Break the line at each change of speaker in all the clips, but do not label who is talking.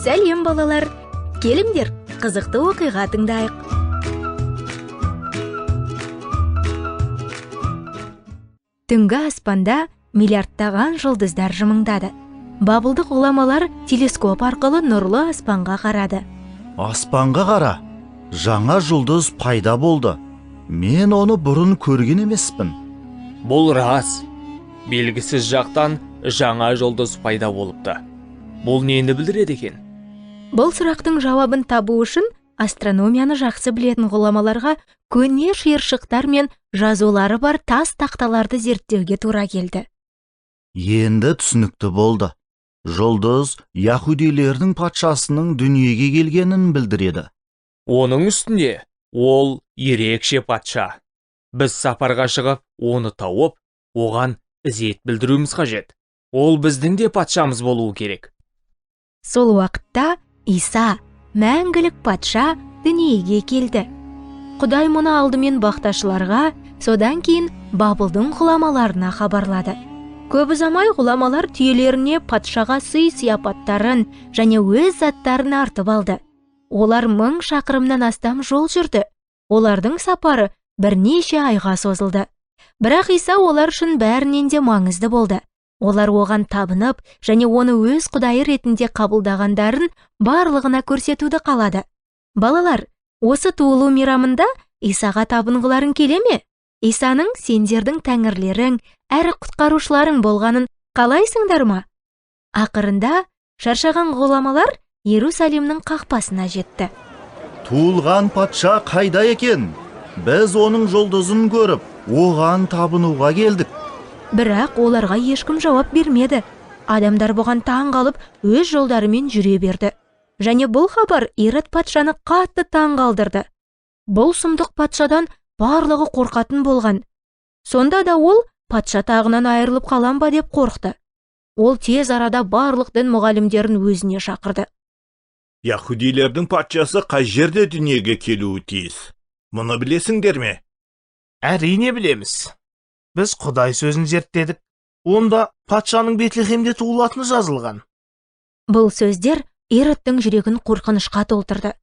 Сәлем балалар, келіңдер, қызықты оқиға тыңдайық. Түнгі аспанда миллиардтаған жұлдыздар жымыңдады. Бабылдық ғұламалар телескоп арқылы нұрлы аспанға қарады.
Аспанға қара, жаңа жұлдыз пайда болды. Мен оны бұрын көрген емеспін.
Бұл рас. Белгісіз жақтан жаңа жұлдыз пайда болыпты. Бұл нені білдіреді екен?
Бұл сұрақтың жауабын табу үшін астрономияны жақсы білетін ғұламаларға көне шиыршықтар мен жазулары бар тас тақталарды зерттеуге тура келді.
Енді түсінікті болды. Жұлдыз яһудилердің патшасының дүниеге келгенін білдіреді.
Оның үстінде ол ерекше патша. Біз сапарға шығып, оны тауып, оған ізет білдіруіміз қажет. Ол біздің де патшамыз болуы керек.
Сол уақытта Иса, мәңгілік патша, дүниеге келді. Құдай мұны алдымен бақташыларға, содан кейін Бабылдың ғұламаларына хабарлады. Көп ұзамай ғұламалар түйелеріне патшаға сый-сияпаттарын және өз заттарын артып алды. Олар 1000 шақырымнан астам жол жүрді. Олардың сапары бірнеше айға созылды. Бірақ Иса олар үшін бәрінен де маңызды болды. Олар оған табынып және оны өз құдайы ретінде қабылдағандарын барлығына көрсетуді қалады. Балалар, осы туылу мейрамында Исаға табынғыларың келе ме? Исаның сендердің тәңірлерің, әрі құтқарушыларың болғанын қалайсыңдар ма? Ақырында шаршаған ғұламалар Иерусалимнің қақпасына жетті.
Туылған патша қайда екен? Біз оның жұлдызын көріп, оған табынуға келдік.
Бірақ оларға ешкім жауап бермеді. Адамдар бұған таң қалып, өз жолдарымен жүре берді. Және бұл хабар Ирод патшаны қатты таң қалдырды. Бұл сұмдық патшадан барлығы қорқатын болған. Сонда да ол патша тағынан айырылып қалам ба деп қорқты. Ол тез арада барлық дін мұғалімдерін өзіне шақырды.
Яһудилердің патшасы қай жерде дүниеге келуі тиіс? Мұны білесіңдер ме?
Әрине білеміз. Біз Құдай сөзін зерттедік. Онда патшаның Бетлехемде туылатыны жазылған.
Бұл сөздер Иродтың жүрегін қорқынышқа толтырды.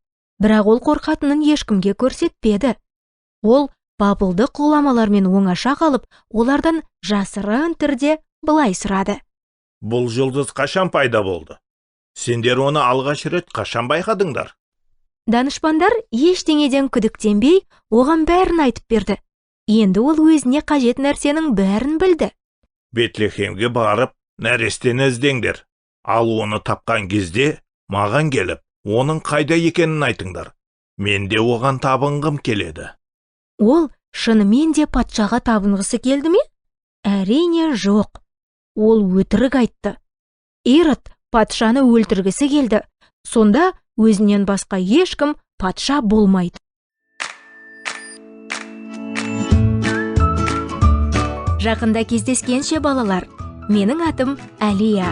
Бірақ ол қорқатынын ешкімге көрсетпеді. Ол Бабылдық ғұламалармен оңаша қалып, олардан жасырын түрде былай сұрады.
Бұл жұлдыз қашан пайда болды? Сендер оны алғаш рет қашан байқадыңдар?
Данышпандар ештеңеден күдіктенбей, оған бәрін айтып берді. Енді ол өзіне қажет нәрсенің бәрін білді.
Бетлехемге барып, нәрестені іздеңдер. Ал оны тапқан кезде, маған келіп, оның қайда екенін айтыңдар. Мен де оған табынғым келеді.
Ол шынымен де патшаға табынғысы келді ме? Әрине жоқ. Ол өтірік айтты. Ирод патшаны өлтіргісі келді. Сонда өзінен басқа ешкім патша болмайды. Жақында кездескенше балалар, менің атым Әлия.